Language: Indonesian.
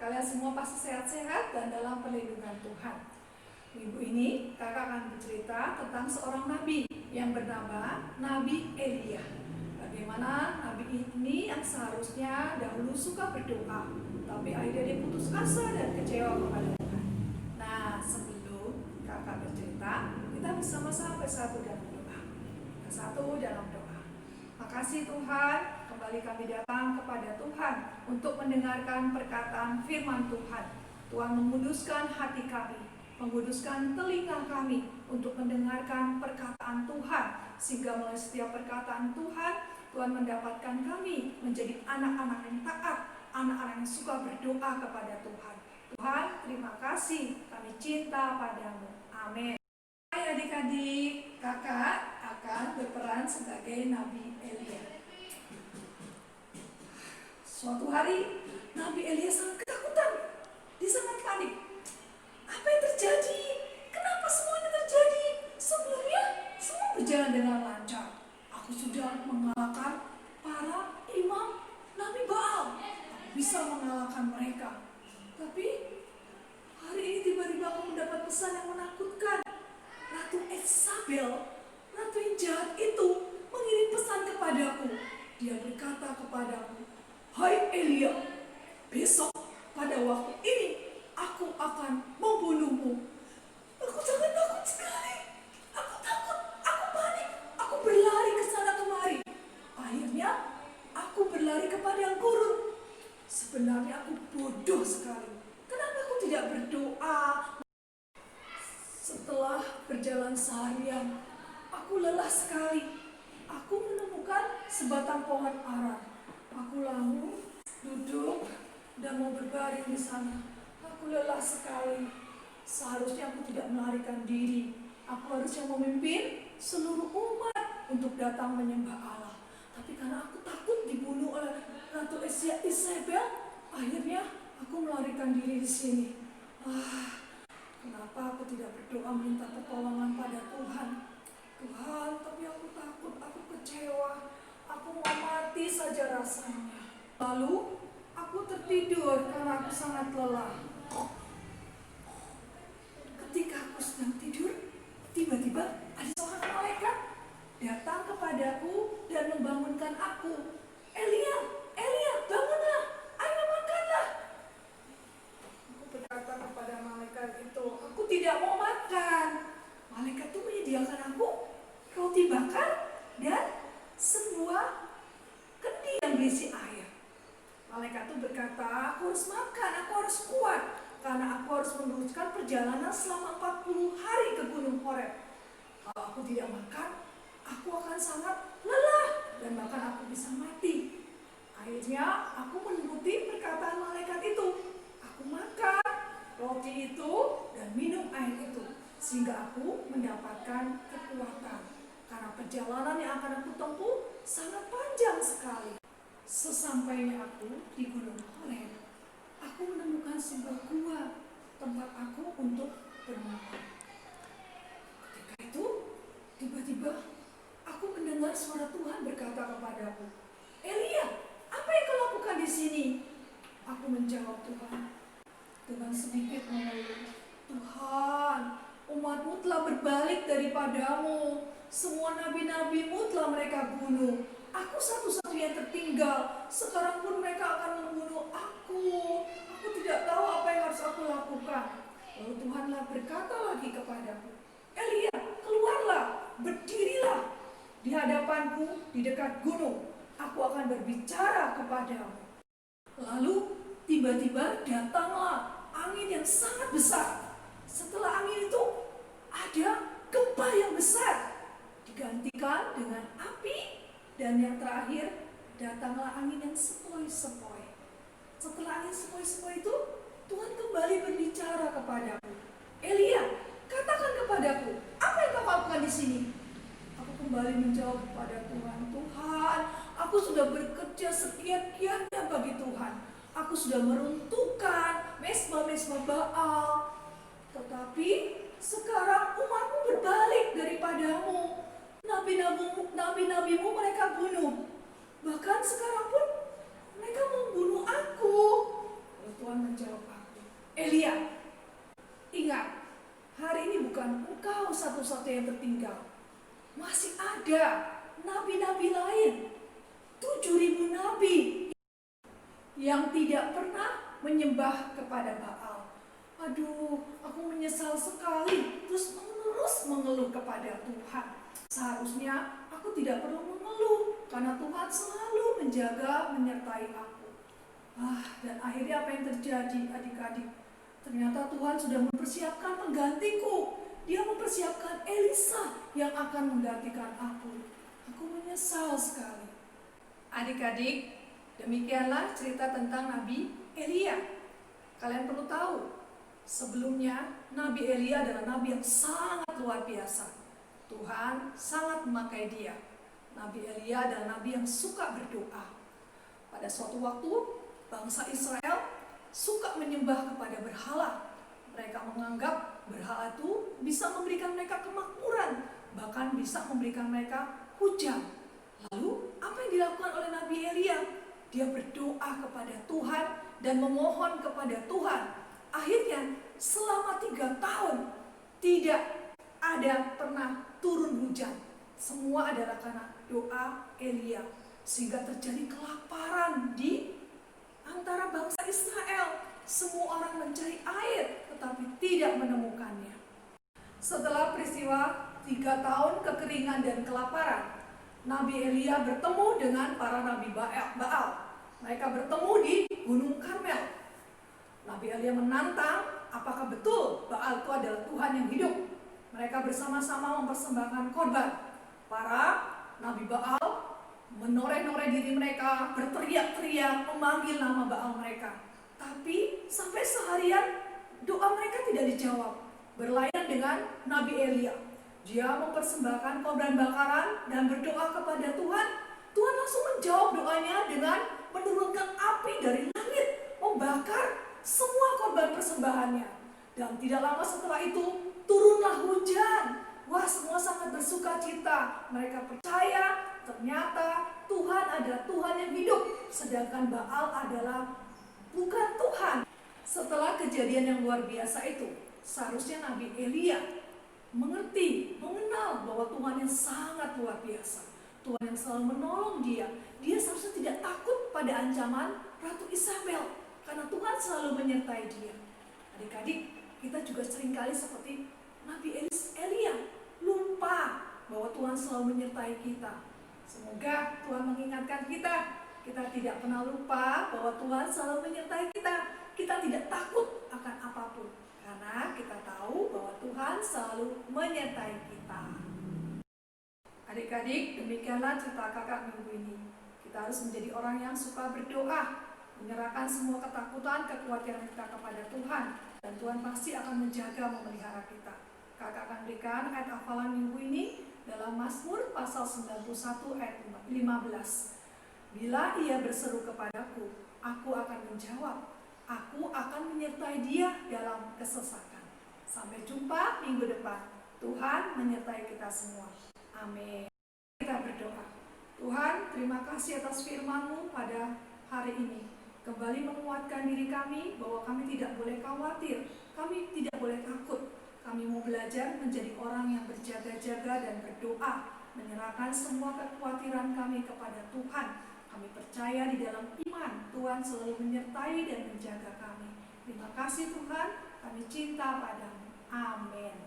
kalian semua pasti sehat-sehat dan dalam perlindungan Tuhan. Minggu ini kakak akan bercerita tentang seorang nabi yang bernama Nabi Elia. Bagaimana nabi ini yang seharusnya dahulu suka berdoa, tapi akhirnya dia putus asa dan kecewa kepada Tuhan. Nah, sebelum kakak bercerita, kita bersama-sama bersatu dalam doa. Bersatu dalam doa. Makasih Tuhan, kembali kami datang kepada Tuhan untuk mendengarkan perkataan firman Tuhan. Tuhan menguduskan hati kami, menguduskan telinga kami untuk mendengarkan perkataan Tuhan, sehingga melalui setiap perkataan Tuhan, Tuhan mendapatkan kami menjadi anak-anak yang taat, anak-anak yang suka berdoa kepada Tuhan. Tuhan, terima kasih, kami cinta padamu. Amin. Hai adik-adik, kakak akan berperan sebagai Nabi Elia. Suatu hari, Nabi Elia sangat ketakutan. Dia sangat panik. Apa yang terjadi? Kenapa semuanya terjadi? Sebelumnya, semua berjalan dengan lancar. Aku sudah mengalahkan para imam Nabi Baal. Aku bisa mengalahkan mereka. Tapi, hari ini tiba-tiba aku mendapat pesan yang menakutkan. Ratu Isabel, ratu yang jahat itu, mengirim pesan kepadaku. Dia berkata kepadaku, "Hai Elia, besok pada waktu ini aku akan membunuhmu." Aku sangat takut sekali. Aku takut, aku panik, aku berlari ke sana kemari. Akhirnya aku berlari kepada yang gurun. Sebenarnya aku bodoh sekali. Kenapa aku tidak berdoa? Setelah berjalan seharian, aku lelah sekali. Aku menemukan sebatang pohon ara. Aku lalu duduk dan mau berbaring di sana. Aku lelah sekali. Seharusnya aku tidak melarikan diri. Aku harusnya memimpin seluruh umat untuk datang menyembah Allah. Tapi karena aku takut dibunuh oleh Ratu Isabel, akhirnya aku melarikan diri di sini. Kenapa aku tidak berdoa minta pertolongan pada Tuhan? Tuhan, tapi aku takut, aku kecewa. Aku mau mati saja rasanya. Lalu, aku tertidur karena aku sangat lelah. Ketika aku sedang tidur, tiba-tiba ada seorang malaikat datang kepadaku dan membangunkan aku. Elia, Elia, bangunlah, ayo makanlah. Aku berkata kepada malaikat itu, aku tidak mau makan. Malaikat itu menyediakan aku roti bakar dan sebuah kendi yang berisi air. Malaikat itu berkata, aku harus makan, aku harus kuat, karena aku harus meneruskan perjalanan selama 40 hari ke Gunung Horeb. Kalau aku tidak makan, aku akan sangat lelah dan bahkan aku bisa mati. Akhirnya aku menuruti perkataan malaikat itu. Aku makan roti itu dan minum air itu, sehingga aku mendapatkan kekuatan. Karena perjalanan yang akan aku tempuh sangat panjang sekali. Sesampainya aku di Gunung Horeb, aku menemukan sebuah gua tempat aku untuk bermalam. Ketika itu, tiba-tiba aku mendengar suara Tuhan berkata kepadaku, Elia, apa yang kau lakukan di sini? Aku menjawab Tuhan dengan sedikit mengeluh, Tuhan, umatmu telah berbalik daripadamu. Semua nabi-nabimu telah mereka bunuh. Aku satu-satunya tertinggal. Sekarang pun mereka akan membunuh aku. Aku tidak tahu apa yang harus aku lakukan. Lalu Tuhanlah berkata lagi kepadaku, Elia, keluarlah, berdirilah di hadapanku di dekat gunung. Aku akan berbicara kepadamu. Lalu tiba-tiba datanglah angin yang sangat besar. Setelah angin itu ada gempa yang besar, digantikan dengan api, dan yang terakhir datanglah angin yang sepoi-sepoi. Setelah angin sepoi-sepoi itu, Tuhan kembali berbicara kepadaku. Elia, katakan kepadaku, apa yang kau lakukan di sini? Aku kembali menjawab kepada Tuhan, Tuhan, aku sudah bekerja sekian-kiannya bagi Tuhan. Aku sudah meruntuhkan mesbah-mesbah Baal. Tetapi sekarang umatmu berbalik daripadamu. Nabi-nabimu mereka bunuh. Bahkan sekarang pun mereka membunuh aku. Lalu Tuhan menjawab satu-satunya yang tertinggal. Masih ada nabi-nabi lain, 7.000 nabi yang tidak pernah menyembah kepada Baal. Aduh, aku menyesal sekali, terus mengeluh kepada Tuhan. Seharusnya aku tidak perlu mengeluh, karena Tuhan selalu menjaga, menyertai aku. Dan akhirnya apa yang terjadi, adik-adik? Ternyata Tuhan sudah mempersiapkan penggantiku. Dia mempersiapkan Elisa yang akan menggantikan aku. Aku menyesal sekali. Adik-adik, demikianlah cerita tentang Nabi Elia. Kalian perlu tahu, sebelumnya Nabi Elia adalah nabi yang sangat luar biasa. Tuhan sangat memakai dia. Nabi Elia adalah nabi yang suka berdoa. Pada suatu waktu, bangsa Israel suka menyembah kepada berhala. Mereka menganggap berhala itu bisa memberikan mereka kemakmuran, bahkan bisa memberikan mereka hujan. Lalu, apa yang dilakukan oleh Nabi Elia? Dia berdoa kepada Tuhan dan memohon kepada Tuhan. Akhirnya, selama 3 tahun, tidak ada pernah turun hujan. Semua adalah karena doa Elia. Sehingga terjadi kelaparan di antara bangsa Israel. Semua orang mencari air, tetapi tidak menemukannya. Setelah peristiwa 3 tahun kekeringan dan kelaparan, Nabi Elia bertemu dengan para nabi Baal. Mereka bertemu di Gunung Karmel. Nabi Elia menantang apakah betul Baal itu adalah Tuhan yang hidup. Mereka bersama-sama mempersembahkan korban. Para nabi Baal menoreh-noreh diri mereka, berteriak-teriak, memanggil nama Baal mereka. Tapi sampai seharian doa mereka tidak dijawab. Berlainan dengan Nabi Elia. Dia mempersembahkan korban bakaran dan berdoa kepada Tuhan. Tuhan langsung menjawab doanya dengan menurunkan api dari langit, membakar semua korban persembahannya. Dan tidak lama setelah itu turunlah hujan. Wah, semua sangat bersuka cita. Mereka percaya ternyata Tuhan adalah Tuhan yang hidup, sedangkan Baal adalah bukan Tuhan. Setelah kejadian yang luar biasa itu, seharusnya Nabi Elia mengerti, mengenal bahwa Tuhan yang sangat luar biasa, Tuhan yang selalu menolong dia. Dia seharusnya tidak takut pada ancaman Ratu Isabel, karena Tuhan selalu menyertai dia. Adik-adik, kita juga seringkali seperti Nabi Elia, lupa bahwa Tuhan selalu menyertai kita. Semoga Tuhan mengingatkan kita tidak pernah lupa bahwa Tuhan selalu menyertai kita. Kita tidak takut akan apapun, karena kita tahu bahwa Tuhan selalu menyertai kita. Adik-adik, demikianlah cerita kakak minggu ini. Kita harus menjadi orang yang suka berdoa, menyerahkan semua ketakutan, kekhawatiran kita kepada Tuhan, dan Tuhan pasti akan menjaga, memelihara kita. Kakak akan berikan ayat hafalan minggu ini dalam Mazmur pasal 91 ayat 15. Bila ia berseru kepadaku, aku akan menjawab. Aku akan menyertai dia dalam kesesakan. Sampai jumpa minggu depan. Tuhan menyertai kita semua. Amin. Kita berdoa. Tuhan, terima kasih atas firman-Mu pada hari ini. Kembali menguatkan diri kami bahwa kami tidak boleh khawatir. Kami tidak boleh takut. Kami mau belajar menjadi orang yang berjaga-jaga dan berdoa. Menyerahkan semua kekhawatiran kami kepada Tuhan. Kami percaya di dalam iman Tuhan selalu menyertai dan menjaga kami. Terima kasih Tuhan, kami cinta padamu. Amin.